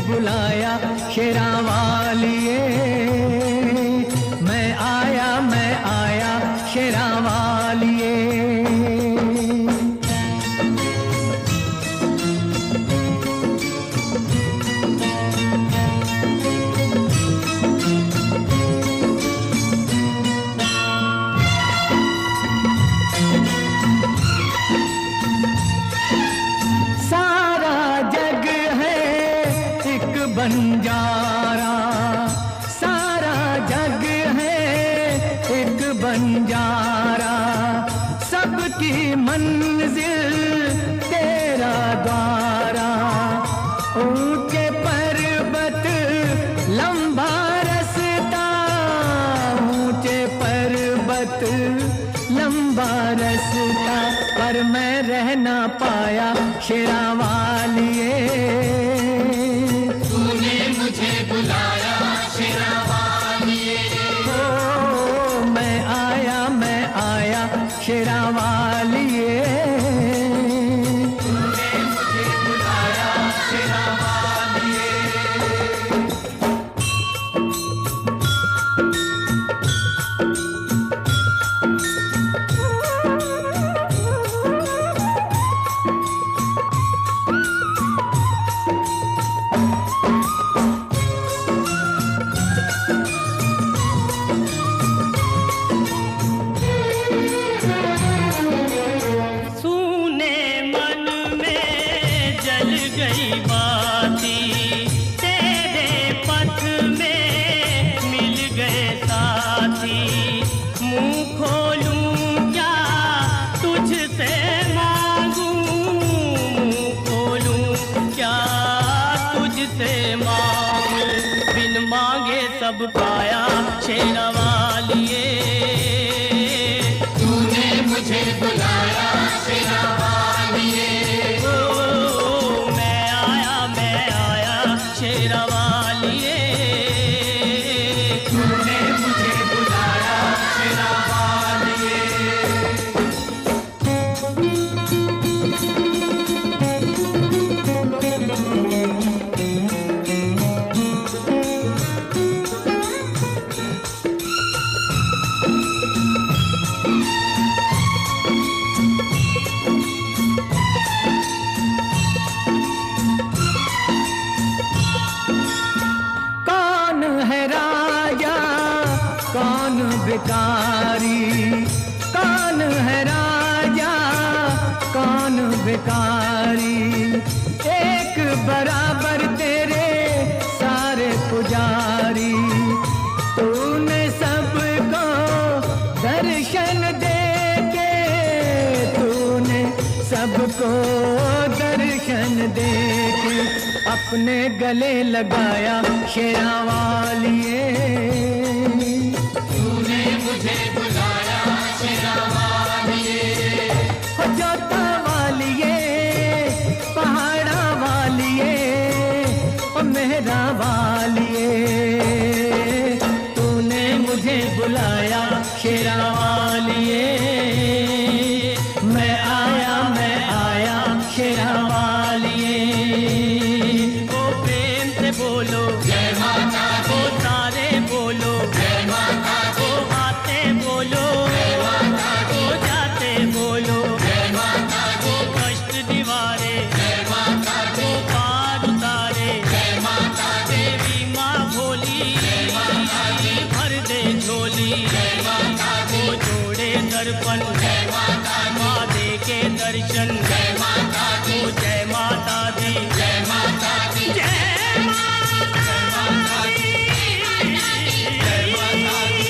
बुलाया शेरा वालिए। मैं आया शेरा वालिए। बंजारा सारा जग है एक बंजारा, सबकी मंजिल तेरा द्वारा। ऊंचे पर्वत लंबा रास्ता, ऊंचे पर्वत लंबा रास्ता, पर मैं रह ना पाया शेरा वालिए। बुलाया शेरा वालिए। ओ मैं आया शेरा वालिए। तूने मुझे बुलाया शेरा वालिए। सब पाया शेरा वालिए। तूने मुझे बुलाया शेरा वालिए। ओ मैं आया शेरा वालिए। तूने मुझे बुलाया शेरा वालिए। कौन भिखारी, कौन है राजा कौन भिखारी, एक बराबर तेरे सारे पुजारी। तूने सबको दर्शन दे के, तूने सबको दर्शन दे के अपने गले लगाया शेरा वालिए। तूने मुझे बुलाया शेरा वालिए। जोता वालिए, पहाड़ा वालिए, ओ मेहरा वालिए। तूने मुझे बुलाया शेरा वालिए। मैं आया शेरा वालिए। ओ प्रेम से बोलो जय माता दी। ओ सारे बोलो जय माता दी। ओ आते बोलो जय माता दी। ओ जाते बोलो जय माता दी। ओ कष्ट निवारे जय माता दी। ओ पार उतारे जय माता दी। देवी माँ भोली जय माता दी। भर दे झोली। जय माता दी। ओ जोड़े दर्पण जय माता दी। माँ दे के दर्शन। जय माता दी। ओ जय माता दी। जय माता दी। जय माता दी। जय माता दी।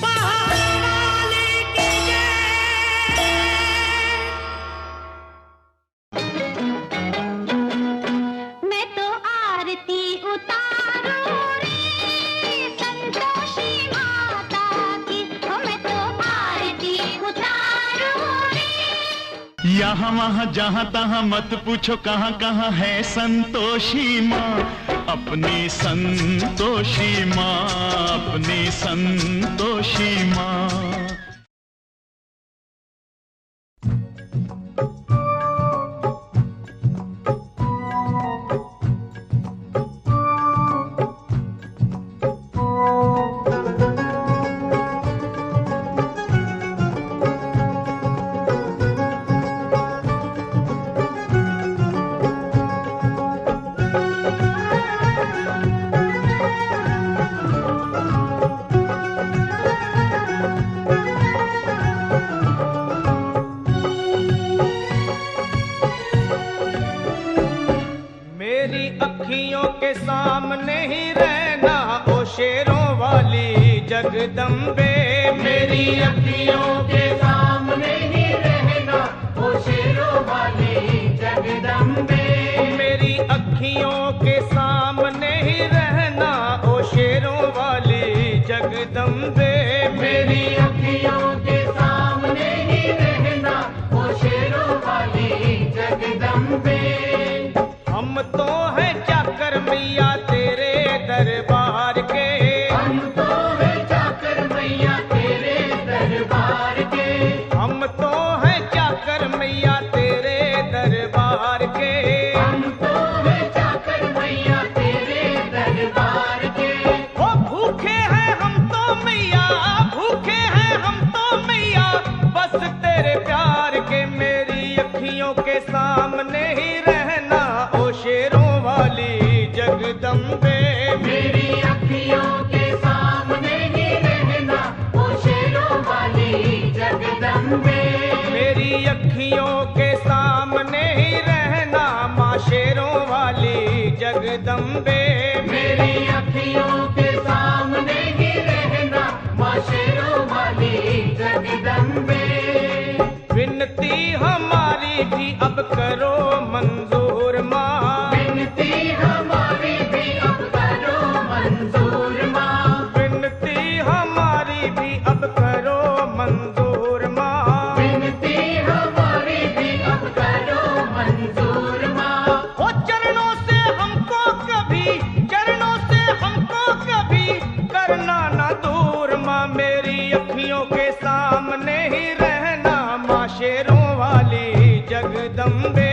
पहाड़ यहाँ वहाँ जहाँ तहाँ मत पूछो कहाँ कहाँ है संतोषी माँ, अपनी संतोषी माँ, अपनी संतोषी माँ। जगदम्बे मेरी अखियों के सामने ही रहना, ओ शेरों वाली जगदम्बे मेरी अखियों के सामने ही रहना, ओ शेरों वाली जगदम्बे मेरी अखियों के सामने ही रहना, ओ शेरों वाली जगदम्बे। हम तो हैं चाकर मैया तेरे दरबार के, हम तो हैं चाकर मैया तेरे दरबार के, हम तो हैं चाकर मैया तेरे दरबार के, हम तो हैं चाकर मैया तेरे दरबार के। ओ भूखे हैं हम तो मैया, भूखे हैं हम तो मैया, बस तेरे प्यार के मेरी अखियों के सामने ही रहना, ओ शेरों वाली जगदम्बे मेरी अखियों के सामने ही रहना, ओ शेरों वाली जगदम्बे मेरी अखियों के सामने ही रहना, माँ शेरों वाली जगदम्बे मेरी अखियों के सामने ही रहना, माँ शेरों वाली जगदम्बे। विनती हमारी भी अब करो मंजूर माँ, विनती हमारी भी अब करो मंजूर माँ, विनती हमारी भी अब करो मंजूर माँ, विनती हमारी भी अब करो मंजूर माँ। ओ चरणों से हमको कभी, चरणों से हमको कभी करना ना दूर माँ, मेरी अखियों के सामने ही रहना, माँ शेरों वाली जगदम्बे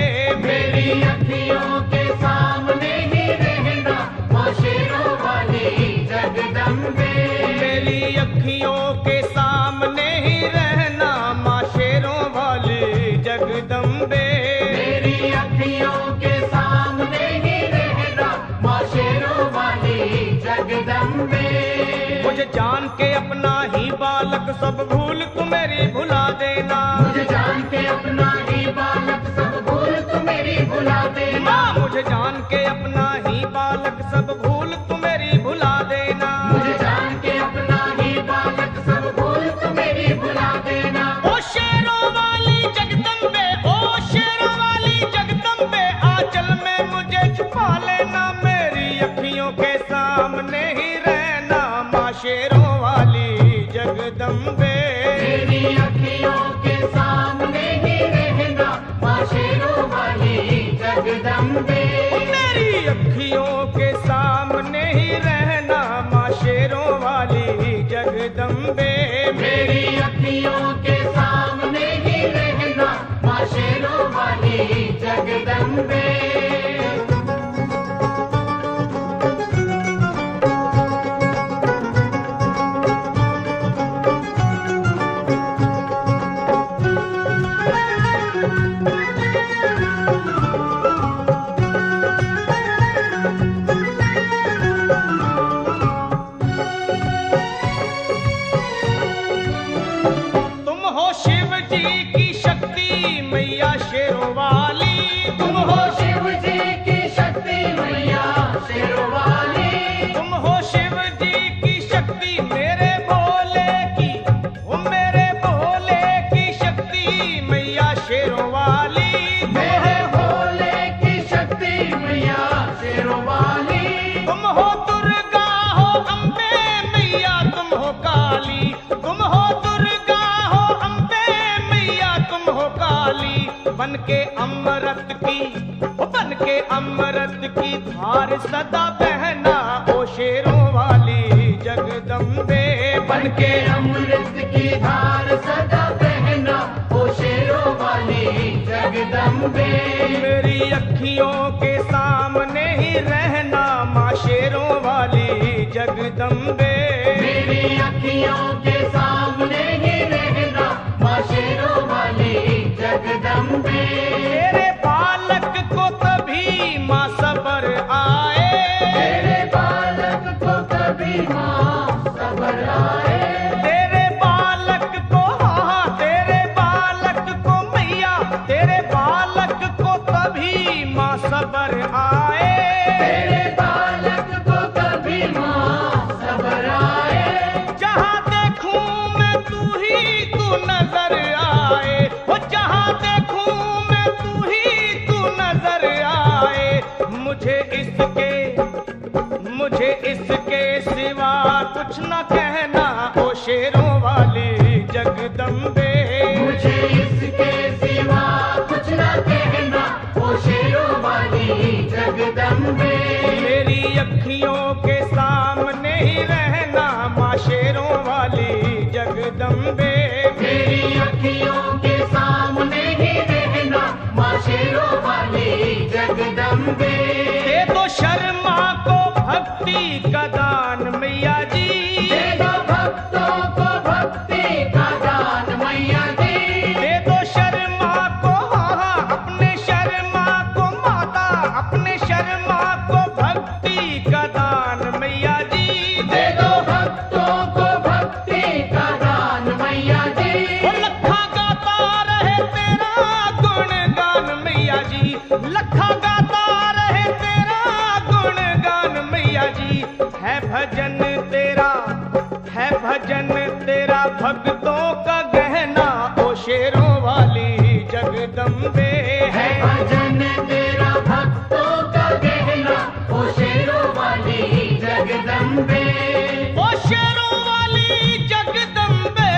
मेरी अखियों के सामने ही रहना, माँ शेरों वाली जगदम्बे मेरी अखियों के सामने ही रहना, माँ शेरों वाली जगदम्बे मेरी अखियों के सामने ही रहना, माँ शेरों वाली जगदम्बे। मुझे जान के अपना ही बालक सब भूल तू मेरी भुला देना, मुझे जान के अपना ही बालक सब भूल तू मेरी भुला देना, मुझे जान के अपना ही बालक सब भूल तू मेरी भुला देना, मुझे जान के अपना ही बालक सब भूल तू मेरी भुला देना। ओ शेरों वाली जगदम्बे, ओ शेरों वाली जगदम्बे, आंचल में मुझे छुपा लेना, मेरी अखियों के सामने ही रहना, माँ शेरों वाली जगदम्बे मेरी अखियों के सामने ही रहना, माँ शेरों वाली जगदम्बे मेरी अखियों के सामने ही रहना, माँ शेरों वाली जगदम्बे मेरी अखियों के सामने ही रहना, माँ शेरों वाली जगदम्बे। शेरों वाली तुम हो शिव जी की शक्ति मैया शेरों वाली, तुम हो शिव जी की शक्ति मेरे भोले की, वो मेरे भोले की शक्ति मैया शेरों वाली, मेरे भोले की शक्ति मैया शेरों वाली। तुम हो दुर्गा हो अम्बे मैया, तुम हो काली, तुम हो दुर्गा हो अम्बे मैया, तुम हो काली, बन के अमृत की धार सदा बहना ओ शेरों वाली जगदम्बे। बन के अमृत की धार सदा बहना ओ शेरों वाली जगदम्बे। मेरी अखियों के सामने ही रहना माँ शेरों वाली जगदम्बे। मेरी अखियों के सामने ही रहना माँ शेरों वाली जगदम्बे। तेरे बालक को कभी माँ सबर आए, तेरे बालक को कभी माँ सबर आए। तेरे बालक को हाँ तेरे बालक को मैया, तेरे बालक को कभी माँ सबर आए। तेरे बालक को कभी माँ सबर आए। जहाँ देखूं मैं तू नजर आए, वो जहाँ देखूं मैं तू नजर आए। मुझे इसके सिवा कुछ न कहना ओ शेरों वाली जगदम्बे। मुझे इसके सिवा कुछ न कहना ओ शेरों वाली जगदम्बे। मेरी अखियों के सामने ही रहना माँ शेरों वाली जगदम्बे। मेरी अखियों के सामने ही रहना माँ शेरों वाली जगदम्बे। दे दो शर्मा को भक्ति का दान मैया जी, दे दो भक्तों को भक्ति का दान मैया जी। दे दो शर्मा को हाँ अपने शर्मा को माता, अपने शर्मा को भक्ति का दान मैया जी। दे दो भक्तों को भक्ति का दान मैया जी। वो लखा गाता रहे तेरा गुणगान मैया जी, लखा गाता रहे तेरा गुणगान मैया जी। है भजन तेरा भक्तों का गहना ओ शेरों वाली जगदम्बे। है भजन तेरा भक्तों का गहना ओ शेरों वाली जगदम्बे। ओ शेरों वाली जगदम्बे।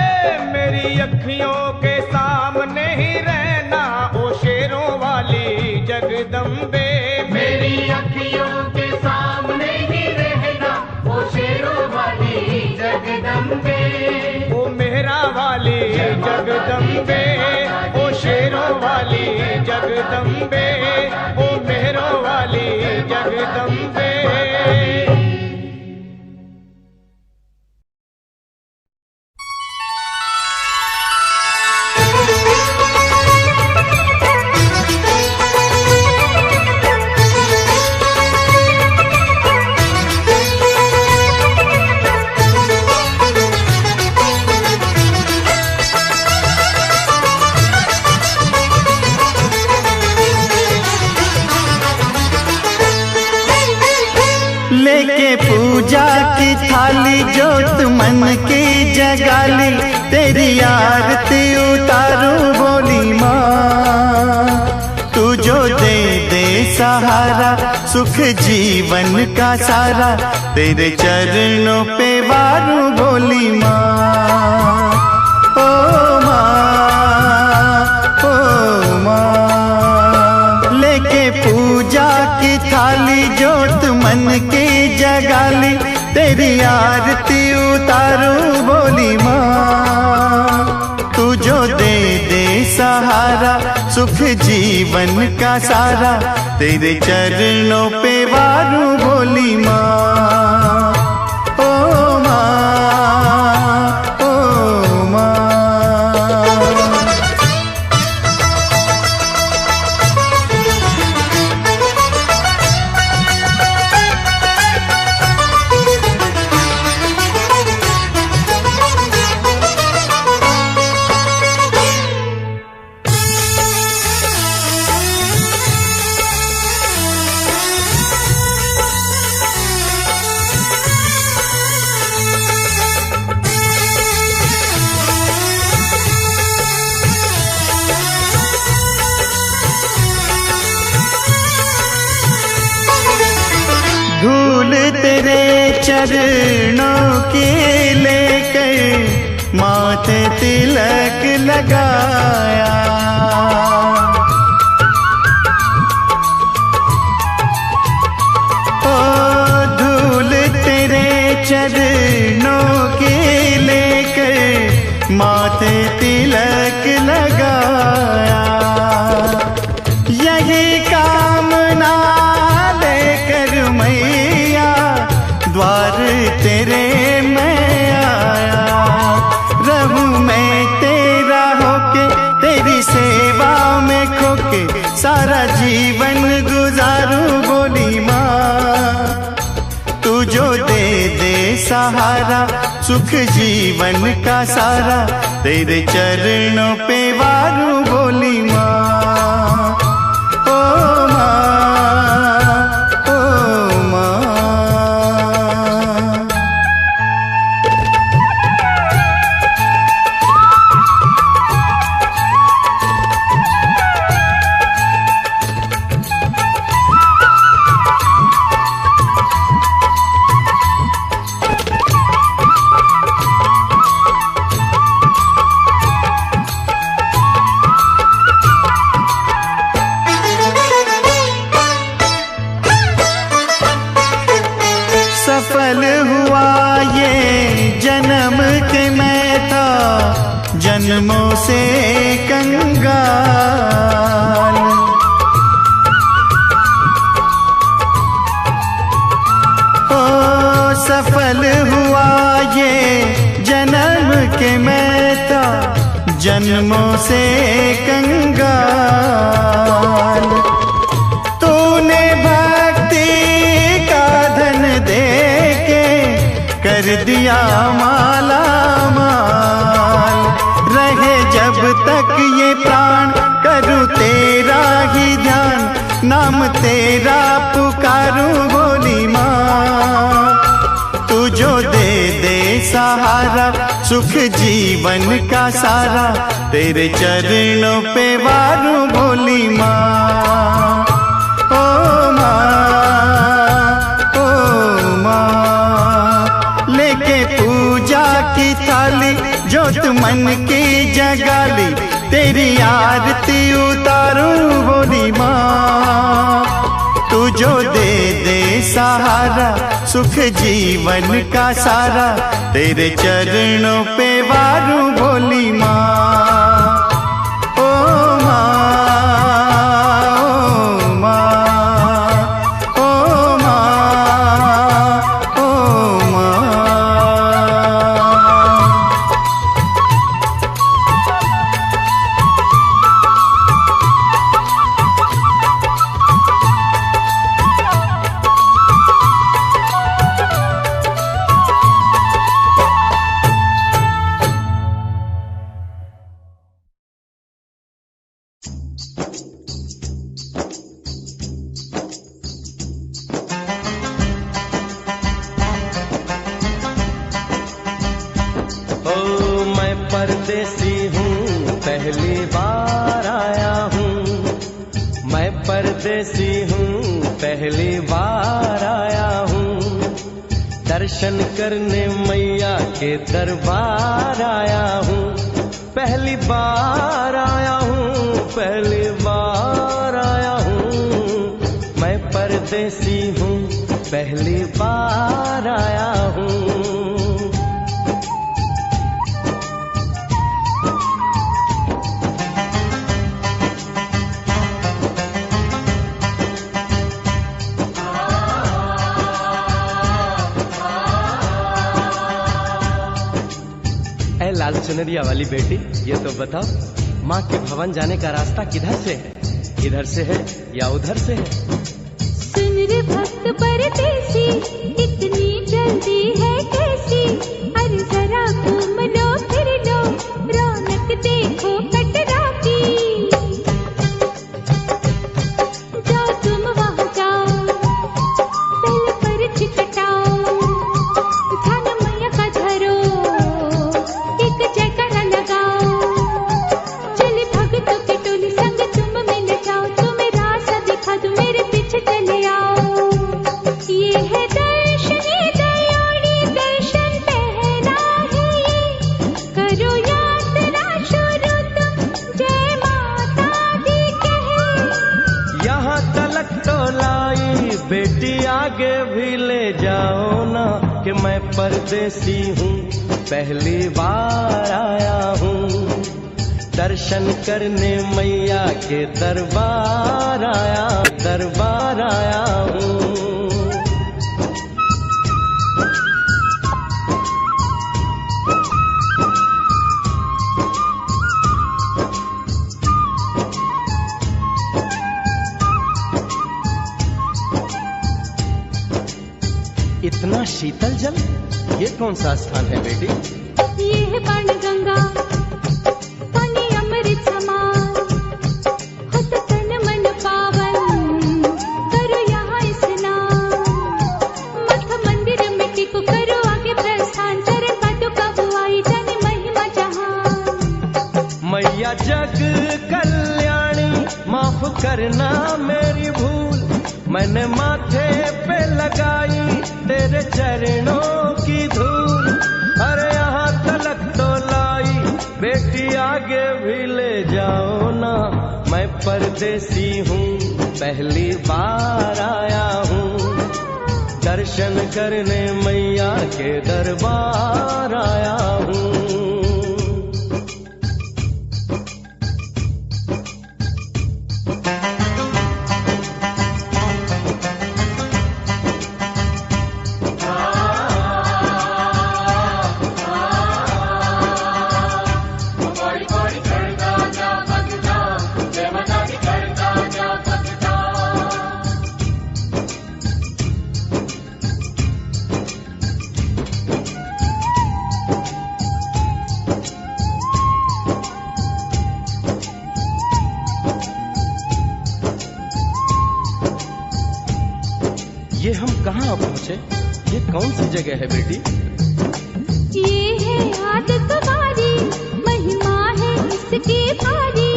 मेरी अखियों के सामने ही रहना ओ शेरों वाली जगदम्बे। मेरी अखियों के सामने ही रहना ओ शेरों वाली जगदम्बे। ओ मेहरा वाली जगदम्बे, ओ शेरों वाली जगदम्बे, ओ मेहरों वाली जगदम्बे। लेके पूजा की थाली जोत मन की जगाली, तेरी आरती उतारूं बोली माँ। तू जो दे सहारा सुख जीवन का सारा, तेरे चरणों पे वारूं बोली माँ। ओ माँ लेके पूजा की थाली जोत मन की जगाली, तेरी आरती उतारूं बोली माँ। तू जो दे सहारा सुख जीवन का सारा, तेरे चरणों पे वारूं बोली माँ। ओ माँ, ओ माँ। धूल तेरे चरणों की लेकर माथे तिलक लगाया, जीवन का सारा तेरे चरणों पे वारूं बोली माँ। ओ माँ, ओ माँ। सफल हुआ ये जन्म के मैं था जन्मों से कंगाल। ओ सफल हुआ ये जन्म के मैं था जन्मों से कंगाल। तूने भक्ति का धन दे के कर दिया माला माल। रहे जब तक ये प्राण करूं तेरा ही ध्यान, नाम तेरा पुकारूं बोली माँ। तू जो दे दे सहारा सुख जीवन का सारा तेरे चरणों पे वारूं बोली माँ। ओ माँ, ओ माँ। लेके पूजा की थाली जोत मन की जगाली तेरी आरती उतारूं बोली माँ। तू जो दे दे सहारा सुख जीवन का सारा तेरे चरणों पे वारूं बोली माँ। ओ माँ, ओ माँ, ओ माँ, ओ माँ। परदेसी हूँ पहली बार आया हूँ। मैं परदेसी हूँ पहली बार आया हूँ। दर्शन करने मैया के दरबार आया हूँ। पहली बार आया हूँ, पहली बार आया हूँ। मैं परदेसी हूँ पहली बार आया हूँ। लाल चुनरिया वाली बेटी, ये तो बताओ माँ के भवन जाने का रास्ता किधर से है? इधर से है या उधर से है? सुन रे भक्त परदेसी, इतनी जल्दी है कैसी? अरे जरा घूम लो फिर लो, रौनक देखो कटरा की। जाओ तुम वहाँ जाओ, पहले परछ कटाओ, ध्यान मैया का धरो, एक जयकारा लगाओ। चले भक्तों की टोली संग तुम मिल जाओ, तुम्हें रास्ता दिखा दूं, मेरे पीछे चले आओ। ये है दर्शन, ये दयाड़ी दर्शन पहला है ये, करो यात्रा शुरू तुम, जय माता दी कहे। यहाँ तलक तो लाई बेटी, आगे भी ले जाओ ना, कि मैं परदेसी हूँ पहली बार आया हूँ। दर्शन करने मैया के दरबार आया हूँ। इतना शीतल जल, ये कौन सा स्थान है बेटी? ये है बाण गंगा, पानी अमृत समान, होत तन मन पावन, करो यहाँ स्नान। मठ मंदिर में टिको, करो आगे प्रस्थान, चरण पादुका बुआई, जाने महिमा जहान। मैया जग कल्याणी, माफ करना मेरी भूल, मैंने माथे पे लगाई तेरे चरणों की धूल। अरे यहाँ तलक तो लाई, बेटी आगे भी ले जाओ ना, मैं परदेसी हूँ पहली बार आया हूँ, दर्शन करने मैया के दरबार आया हूँ। ये हम कहाँ पहुँचे? ये कौन सी जगह है बेटी? ये है आदत वारी, महिमा है इसकी भारी,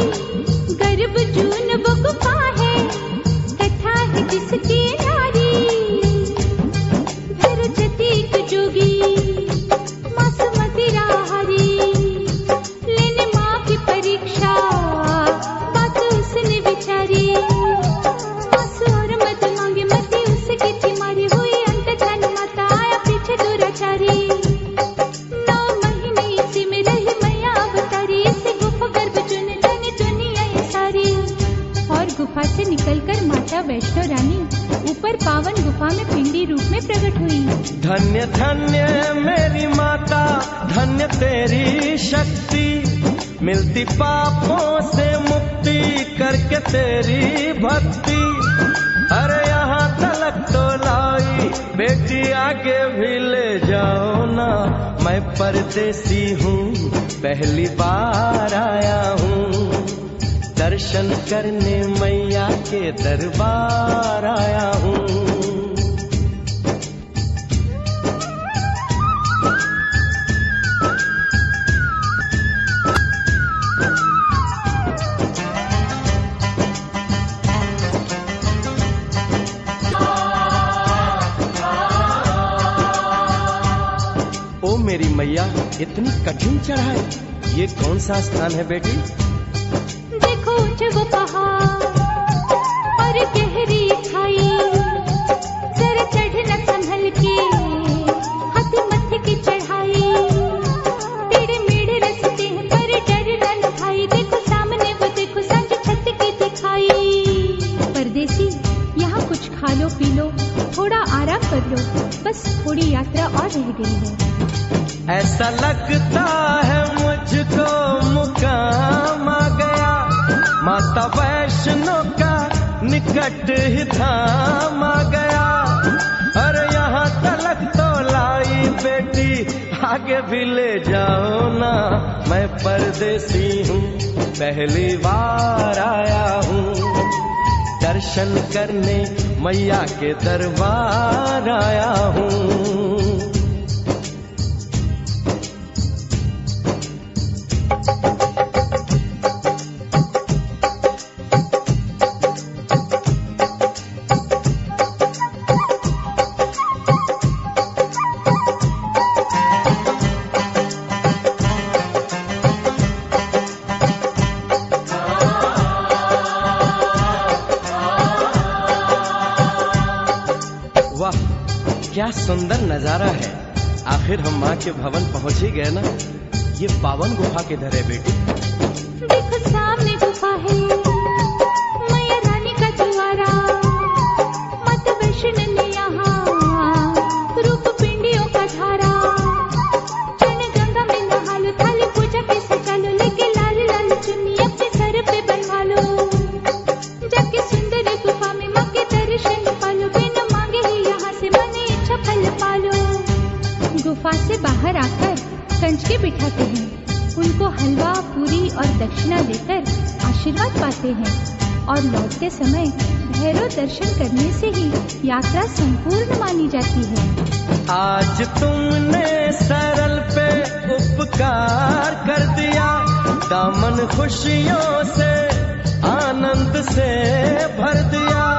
गर्भ जून वो गुफा है, कथा है जिसकी नारी। सरस्वती की जोगी, मासूमती राहरी, लेने माँ की परीक्षा, बात उसने विचारी। आंसू और मत मांगे, मती उसकी थी मारी, हुई अंत धन माता, आया पीछे दुराचारी। 9 महीने इसी में रही मैया अवतारी, इसी गुफा गर्भ चुन जाने दुनिया ये सारी। और गुफा से निकलकर माता वैष्णो रानी ऊपर पावन गुफा में पिंडी रूप में प्रकट हुई। धन्य धन्य मेरी माता, धन्य तेरी शक्ति, मिलती पापों से मुक्ति करके तेरी भक्ति। अरे यहाँ तलक तो लाई, बेटी आगे भी ले जाओ ना, मैं परदेसी हूँ पहली बार आया हूँ, दर्शन करने मैया के दरबार आया हूँ। ओ मेरी मैया, इतनी कठिन चढ़ाई, ये कौन सा स्थान है बेटी? देखो ऊंचे वो पहाड़ और गहरी खाई, जरा चढ़ना संभल के, हाथी मत्थे की चढ़ाई। टेढ़े मेढ़े रास्ते हैं पर डरना न भाई, देखो सामने वो देखो सांझ छत की दिखाई। परदेसी यहाँ कुछ खा लो पी लो, थोड़ा आराम कर लो, बस थोड़ी यात्रा और रह गई है। ऐसा लगता है मुझको मुकाम आ गया, माता वैष्णो का निकट ही धाम आ गया। अरे यहाँ तलक तो लाई, बेटी आगे भी ले जाओ ना, मैं परदेसी हूँ पहली बार आया हूँ, दर्शन करने मैया के दरबार आया हूँ। वाह, क्या सुंदर नजारा है। आखिर हम माँ के भवन पहुँच ही गए ना। ये पावन गुफा किधर है बेटी? देखो सामने गुफा है, मैया रानी का द्वारा, माता वैष्णो ने यहाँ रूप पिंडियों का धारा। चरण गंगा में नहा लो, थाली पूजा के सजा लो, लेके लाल लाल चुन्नी अपने सर पे बनवा लो। जाके सुंदर गुफा में माँ के दर्शन पालो, बिना मांगे ही यहाँ से मन इच्छा फल पालो। गुफा से बाहर आकर कंच आगे बिठाते हैं, उनको हलवा पूरी और दक्षिणा देकर आशीर्वाद पाते हैं और लौटते समय भैरव दर्शन करने से ही यात्रा संपूर्ण मानी जाती है। आज तुमने सरल पे उपकार कर दिया, दामन खुशियों से आनंद से भर दिया।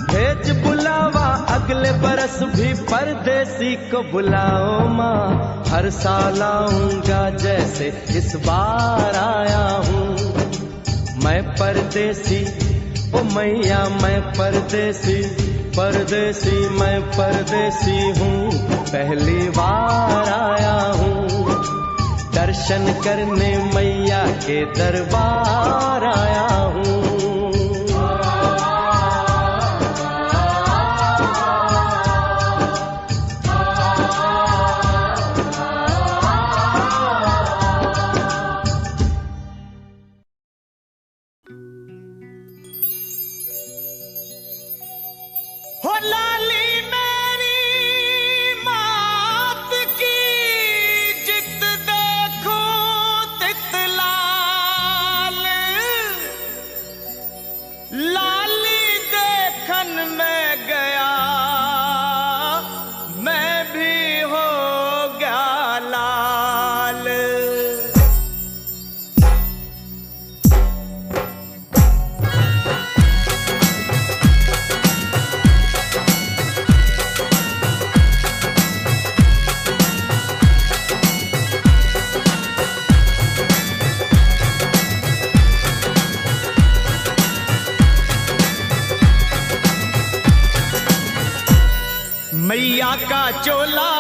भेज बुलावा अगले बरस भी परदेसी को बुलाओ माँ, हर साल आऊंगा जैसे इस बार आया हूँ। मैं परदेसी ओ मैया मैं परदेसी, परदेसी मैं परदेसी हूँ, पहली बार आया हूँ। दर्शन करने मैया के दरबार आया हूँ। हो लाली मेरी मात की, जित देखो तित लाल। लाली देखन में गया, मैं भी हो गया लाल। मैया का चोला